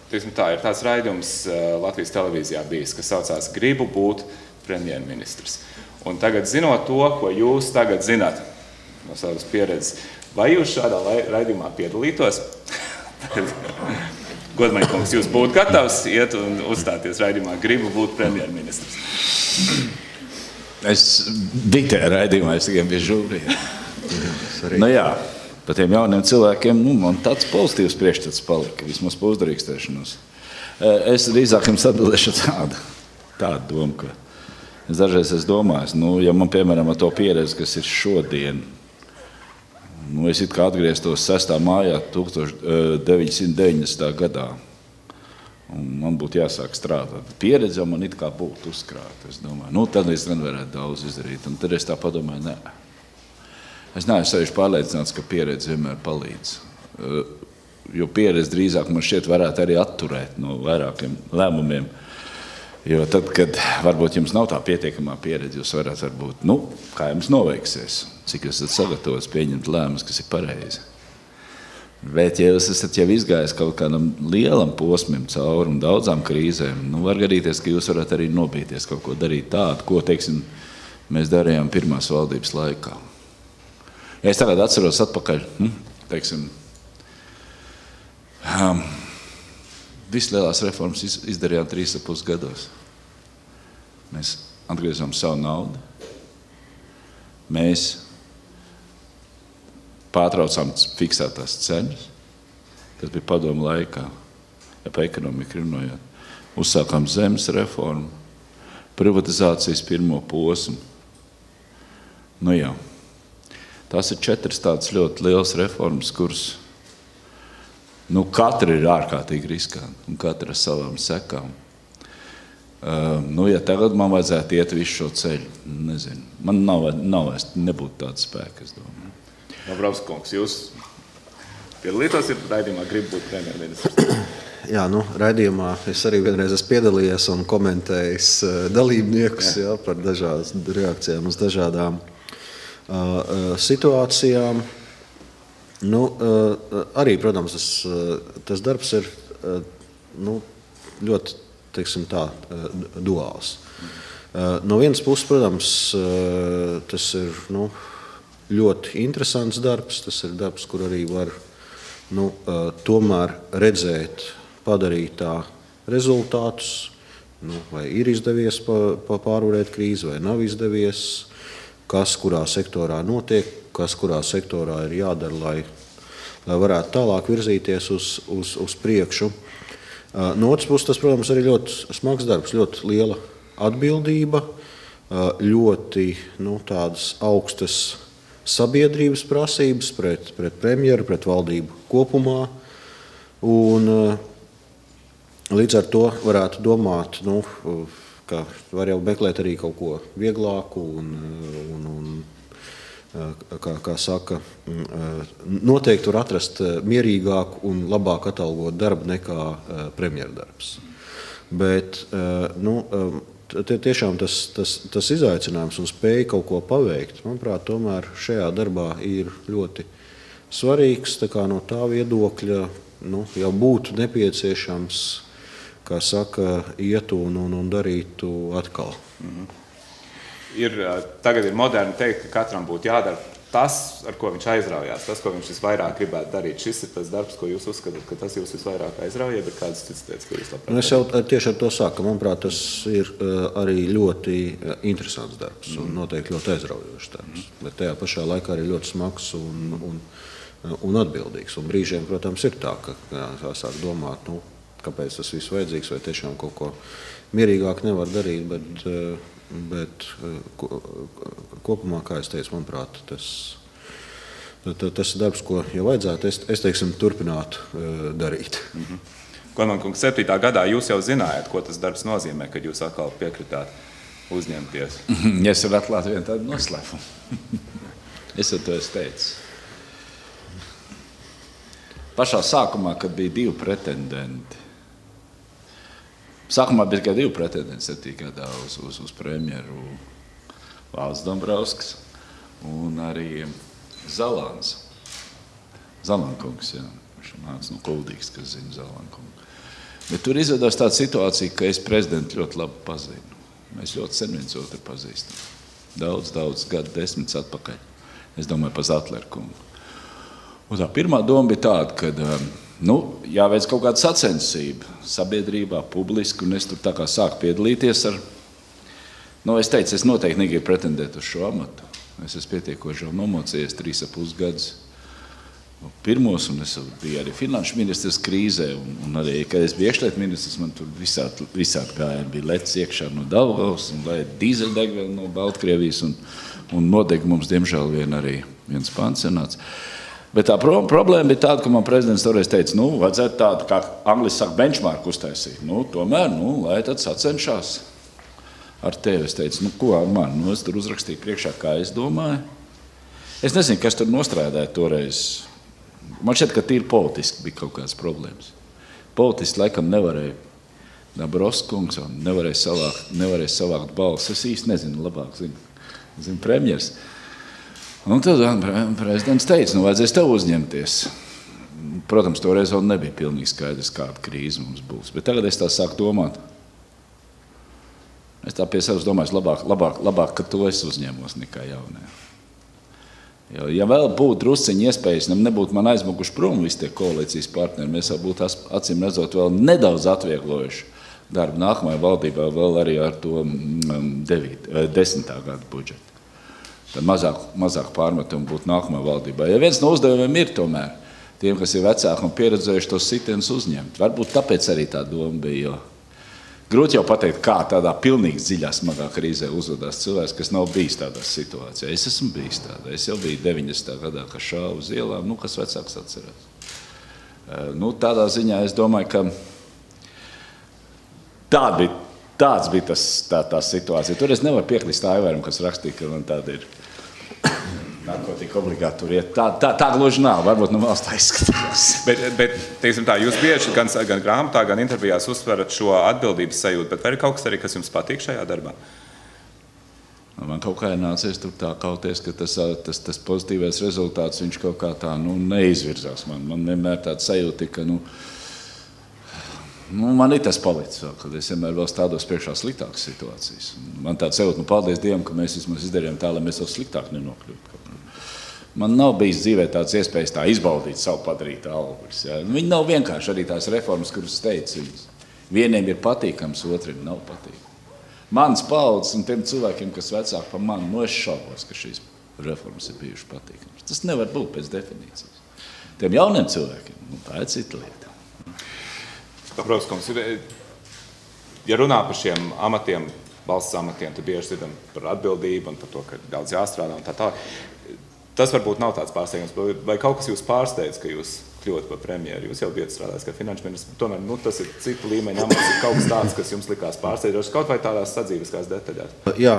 teiksim tā, ir tāds raidījums Latvijas televīzijā bijis, kas saucās Gribu būt premjerministrs. Un tagad zinot to, ko jūs tagad zināt no savas pieredzes, vai jūs šādā raidījumā piedalītos? Godmaņa kungs, jūs būtu gatavs iet un uzstāties raidījumā Gribu būt premjerministrs? Es biju tajā raidījumā, es tikai biju žūrijā. Nu jā, par tiem jauniem cilvēkiem, man tāds pozitīvs priekšstats palika, vismaz pa uzdrīkstēšanos. Es drīzāk jums atbildēšu tādu domu, ka es dažreiz esmu domājis, ja man, piemēram, ar to pieredzi, kas ir šodien, es it kā atgrieztos 6. mājā 1990. gadā, un man būtu jāsāk strādāt. Pieredze jau man it kā būtu uzkrāta, es domāju. Tad es nevarētu daudz izdarīt, un tad es tā padomāju, nē. Es neesmu sevišķi pārliecināts, ka pieredze vienmēr palīdz. Jo pieredze drīzāk man šķiet varētu arī atturēt no vairākiem lēmumiem. Jo tad, kad varbūt jums nav tā pietiekamā pieredze, jūs varat varbūt, kā jums noveiksies, cik jūs esat sagatavots pieņemt lēmumus, kas ir pareizi. Bet, ja jūs esat jau izgājis kaut kādam lielam posmim cauri un daudzām krīzēm, var gadīties, ka jūs varat arī nobīties kaut ko darīt tādu, ko, teiksim, mēs darījām pirmās valdības laikā. Ja es tagad atceros atpakaļ, teiksim, vislielās reformas izdarījām 3,5 gados. Mēs atgriezām savu naudu. Mēs pārtraucām fiksētās cenas, kas bija padomu laikā, ja pa ekonomiku runājot. Uzsākām zemes reformu, privatizācijas pirmo posmu. Jā. Tās ir 4 tādas ļoti lielas reformas, kuras katra ir ārkārtīgi riskanti un katra ar savām sekām. Ja tagad man vajadzētu iet visu šo ceļu, nezinu. Man nebūtu tāda spēka, es domāju. Dombrovskis kungs, jūs piedalītos raidījumā Gribu būt premjerministrs? Jā, raidījumā es arī vienreiz esmu piedalījies un komentējis dalībniekus par dažādām reakcijām uz dažādām situācijām. Arī, protams, tas darbs ir ļoti, teiksim tā, duāls. No vienas puses, protams, tas ir ļoti interesants darbs. Tas ir darbs, kur arī var tomēr redzēt padarītā rezultātus, vai ir izdevies pārvarēt krīzi, vai nav izdevies, kas kurā sektorā notiek, kas kurā sektorā ir jādara, lai varētu tālāk virzīties uz priekšu. No otras puses, tas, protams, arī ļoti smags darbs, ļoti liela atbildība, ļoti tādas augstas sabiedrības prasības pret premjeru, pret valdību kopumā. Un līdz ar to varētu domāt, ka var jau meklēt arī kaut ko vieglāku un kā saka, noteikti var atrast mierīgāku un labāk atalgot darbu nekā premjerdarbs. Bet tiešām tas izaicinājums un spēja kaut ko paveikt, manuprāt, tomēr šajā darbā ir ļoti svarīgs. Tā kā no tā viedokļa jau būtu nepieciešams, kā saka, iet un darītu atkal. Tagad ir moderni teikt, ka katram būtu jādara tas, ar ko viņš aizraujās, tas, ko viņš visvairāk gribētu darīt. Šis ir tas darbs, ko jūs uzskatāt, ka tas jūs visvairāk aizrauja, bet kādas cits lietas, ko jūs labprāt? Es jau tieši ar to saku, manuprāt, tas ir arī ļoti interesants darbs un noteikti ļoti aizraujošs darbs, bet tajā pašā laikā arī ļoti smags un atbildīgs. Un brīžiem, protams, ir tā, ka sāk domāt, kāpēc tas viss vajadzīgs, vai tiešām kaut ko mierīgāk nevar darīt, bet kopumā, kā es teicu, manuprāt, tas ir darbs, ko jau vajadzētu, es teiksim, turpināt darīt. Godmaņa kungs, 7. gadā jūs jau zinājāt, ko tas darbs nozīmē, kad jūs atkal piekritāt uzņemties. Ja es varu atklāt vienu tādu noslēpumu. Es jau to esmu teicis. Pašā sākumā, kad bija 2 pretendenti, sākumā bija tikai 2 pretendenti 7. gadā uz premjeru, Valds Dombrovskis un arī Zalankungs, jā. Viņš nāca no Kuldīgas, kas zina Zalankungu. Bet tur izveidās tāda situācija, ka es prezidentu ļoti labi pazinu. Mēs ļoti sen viens otru pazīstam. Daudz gadu, 10 atpakaļ. Es domāju par Zatleru kungu. Un tā pirmā doma bija tāda, ka jāveic kaut kāda sacensība sabiedrībā, publiski, un es tur tā kā sāku piedalīties ar... Es teicu, es noteikti negribu pretendēt uz šo amatu. Es esmu pietiekoši jau nomocījies 3,5 gadus pirmos, un es biju arī finanšu ministrs krīzē, un arī, kad es biju iekšlietu ministrs, man tur visādi gāja. Bija lecis iekšā no Daugavas, un lai dīzeļdegviela no Baltkrievijas, un nodeg mums, diemžēl, viens pansionāts. Bet tā problēma bija tāda, ka man prezidents toreiz teica, vajadzētu tādu, kā angliski saka, benchmark uztaisīt. Tomēr, lai tad sacenšās ar tevi. Es teicu, ko ar mani? Es tur uzrakstīju priekšā, kā es domāju. Es nezinu, kas tur nostrādāja toreiz. Man šķiet, ka tīri politiski bija kaut kādas problēmas. Politiski laikam nevarēja Dabrovskungs, nevarēja savākt balsis. Es īsti nezinu, labāk zinu premjers. Un tad prezidents teica, vajadzēs tev uzņemties. Protams, toreiz vēl nebija pilnīgi skaidrs, kāda krīze mums būs. Bet tagad es tā sāku domāt. Es tā pie sevis domāju, labāk, ka to es uzņemos nekā jaunē. Ja vēl būtu drusciņi iespējas, nebūtu man aizmukuši prom visi tie koalīcijas partneri, mēs jau būtu acīm redzot vēl nedaudz atvieglojuši darbu nākamajā valdībā, vēl arī ar to 10. gada budžetu. Tad mazāk pārmetumu būtu nākamajā valdībā. Ja viens no uzdevumiem ir tomēr tiem, kas ir vecāki un pieredzējuši tos sitienus uzņemt, varbūt tāpēc arī tā doma bija, jo grūti jau pateikt, kā tādā pilnīgi dziļā, smagā krīzē uzvedās cilvēks, kas nav bijis tādā situācijā. Es esmu bijis tādā. Es jau biju 90. gadā, kas šāva uz ielām, kas vecāks atcerās. Tādā ziņā es domāju, ka tāds bija tā situācija. Tur es nevaru piekrist Aivaram, kas rakstīja, ka man tāda ir narkotika obligāti tur iet. Tā gluži nav, varbūt valsts tā izskatās. Bet teiksim tā, jūs bieži gan grāmatā, gan intervijās uzsverat šo atbildības sajūtu, bet vai ir kaut kas arī, kas jums patīk šajā darbā? Man kaut kā ir nācies tur tā kauties, ka tas pozitīvais rezultāts, viņš kaut kā tā neizvirzās. Man vienmēr tāda sajūta, ka man ir tas palicis vēl, kad es vienmēr vēl stādos priekšā sliktākas situācijas. Man tāda sajūta, paldies Dievam, ka mēs vismaz izdarījām tā, lai mēs vēl sliktāk nenokļūtu. Man nav bijis dzīvē tādas iespējas tā izbaudīt savu padarītu augļus. Ja? Viņi nav vienkārši arī tās reformas, kuras teica viņas. Vieniem ir patīkams, otriem nav patīkams. Mans paudzes un tiem cilvēkiem, kas vecāki par mani, es šaubos, ka šīs reformas ir bijušas patīkamas. Tas nevar būt pēc definīcijas. Tiem jauniem cilvēkiem, tā ir cita lieta. Dabrovskungs, ja runā par šiem amatiem, valsts amatiem, tad bieži dzirdam par atbildību un par to, ka daudz jāstrādā un tā. Tas varbūt nav tāds pārsteigums, vai kaut kas jūs pārsteidz, ka jūs kļūt par premjeru? Jūs jau bijat strādājis kā finanšu ministrs, tomēr tas ir cita līmeņa amats, ir kaut kas tāds, kas jums likās pārsteidzošs, kaut vai tādās sadzīviskās detaļās. Jā,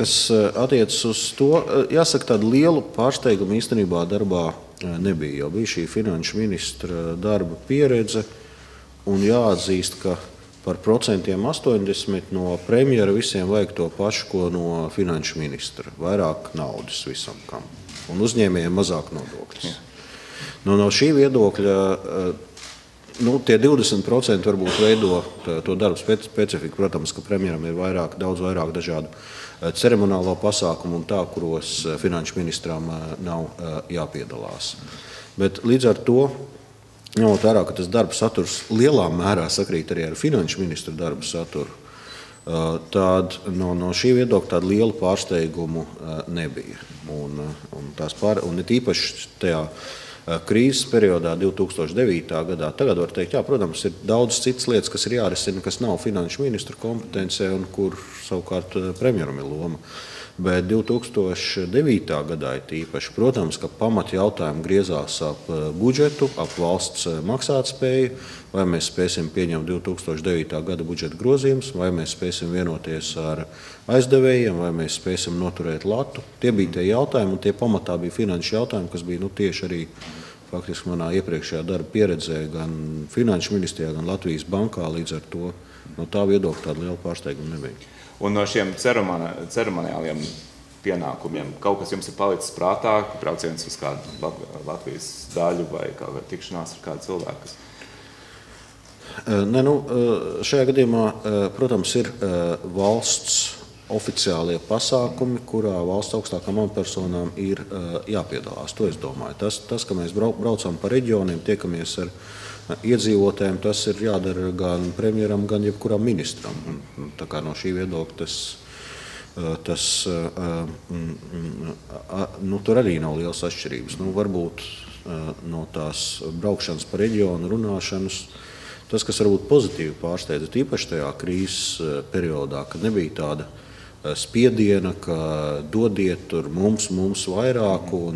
kas attiecas uz to, jāsaka, tādu lielu pārsteigumu īstenībā darbā nebija. Jau bija šī finanšu ministra darba pieredze, un jāatzīst, ka par 80% no premjera visiem vajag to pašu, ko no finanšu ministra. Vairāk naudas visam kam. Un uzņēmējiem mazāk nodokļus. No šī viedokļa tie 20% varbūt veido to darbu specifiku. Protams, ka premjeram ir daudz vairāk dažādu ceremonālo pasākumu un tā, kuros finanšu ministram nav jāpiedalās. Bet līdz ar to, ņemot vērā, ka tas darba saturs lielā mērā sakrīt arī ar finanšu ministru darba saturu, tad no šī viedokļa tādu lielu pārsteigumu nebija. Un it īpaši tajā krīzes periodā 2009. gadā, tagad var teikt, jā, protams, ir daudz citas lietas, kas ir jārisina, kas nav finanšu ministru kompetencē un kur savukārt premjeram ir loma. Bet 2009. gadā ir tīpaši, protams, ka pamat jautājumi griezās ap budžetu, ap valsts maksātspēju, vai mēs spēsim pieņemt 2009. gada budžeta grozījumus, vai mēs spēsim vienoties ar aizdevējiem, vai mēs spēsim noturēt latu. Tie bija tie jautājumi, un tie pamatā bija finanšu jautājumi, kas bija tieši arī faktiski manā iepriekšējā darba pieredzē gan finanšu ministrijā, gan Latvijas bankā, līdz ar to no tā viedokļa tāda liela pārsteiguma nebija. Un no šiem ceremoniāliem pienākumiem kaut kas jums ir palicis prātā, brauciens uz kādu Latvijas daļu vai tikšanās ar kādu cilvēku? Šajā gadījumā, protams, ir valsts oficiālie pasākumi, kurā valsts augstākām amatpersonām ir jāpiedalās. To es domāju. Tas, ka mēs braucam pa reģioniem, tiekamies ar iedzīvotājiem, tas ir jādara gan premjeram, gan jebkuram ministram. Tā kā no šī viedokļa tur arī nav lielas atšķirības. Varbūt no tās braukšanas pa reģionu runāšanas, tas, kas varbūt pozitīvi pārsteidza, īpaši tajā krīzes periodā, kad nebija tāda spiediena, ka dodiet tur mums vairāk un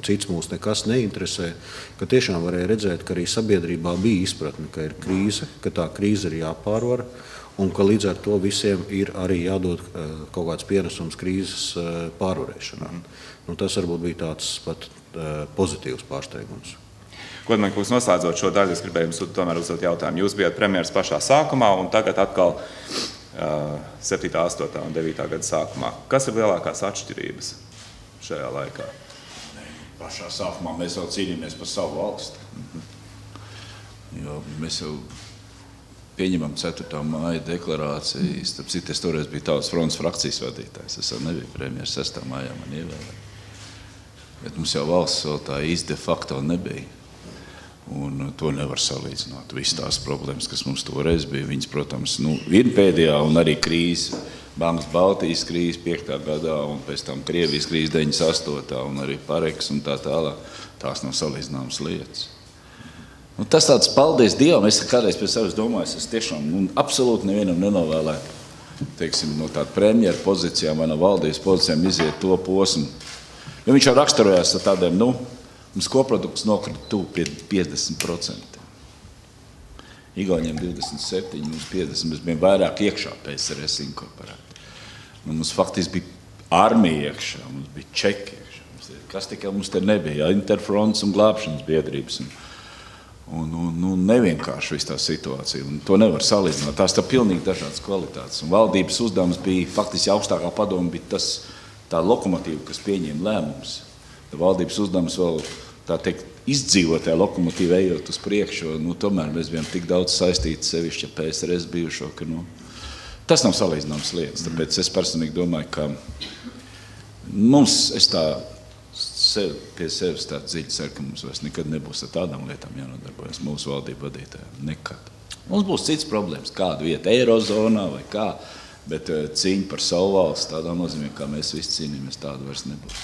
cits mūs nekas neinteresē, ka tiešām varēja redzēt, ka arī sabiedrībā bija izpratne, ka ir krīze, ka tā krīze ir jāpārvar un ka līdz ar to visiem ir arī jādod kaut kāds pienesums krīzes pārvarēšanā. Tas varbūt bija tāds pat pozitīvs pārsteigums. Godmaņa kungs, noslēdzot šo daļu, es gribēju jums tomēr uzdot jautājumu. Jūs bijat premjeras pašā sākumā un tagad atkal 7., 8. un 9. gada sākumā. Kas ir lielākās atšķirības šajā laikā? Pašā sākumā mēs jau cīnījāmies par savu valsti. Jo mēs jau pieņemam 4. māja deklarāciju. Starp citu, es toreiz biju Tautas frontes frakcijas vadītājs. Es jau nebiju premjeras 6. mājā man ievēlēja. Bet mums jau valsts vēl tā īsti de facto nebija. Un to nevar salīdzināt. Visas tās problēmas, kas mums toreiz bija, viņas, protams, vienpēdējā un arī krīze, Bankas Baltijas krīze 5. gadā un pēc tam Krievijas krīze 98. un arī Pareks un tā tālāk, tās nav salīdzināmas lietas. Tas tāds paldies Dievam, es kādreiz pēc sevis domāju, es tiešām absolūti nevienam nenovēlētu, teiksim, no tāda premjera pozīcijām vai no valdības pozīcijām iziet to posmu. Jo viņš jau raksturojās ar tādiem, mums koprodukts nokrita tuvu pie 50%. Igauniem 27, mums 50, mēs bijām vairāk iekšā PSRS inkorporēti. Mums faktiski bija armija iekšā, mums bija čeki iekšā. Kas tikai mums te nebija? Interfronts un glābšanas biedrības. Un nevienkārši viss tā situācija. Un to nevar salīdzināt. Tās tā pilnīgi dažādas kvalitātes. Un valdības uzdevums bija, faktiski augstākā padoma bija tā lokomotīva, kas pieņēma lēmumus. Valdības uzdevums vēl, tā teikt, izdzīvot tajā lokomotīvā ejot uz priekšu, tomēr mēs bijām tik daudz saistīti sevišķi ar PSRS bijušo, ka tas nav salīdzināmas lietas. Tāpēc es personīgi domāju, ka es tā pie sevis tā dziļi ceru, ka mums vairs nekad nebūs ar tādām lietām jānodarbojas mūsu valdību vadītājiem. Nekad. Mums būs cits problēmas, kāda vieta Eirozonā vai kā, bet cīņa par savu valsts tādā nozīmē, kā mēs visi cīnīmies, tāda vairs nebūs.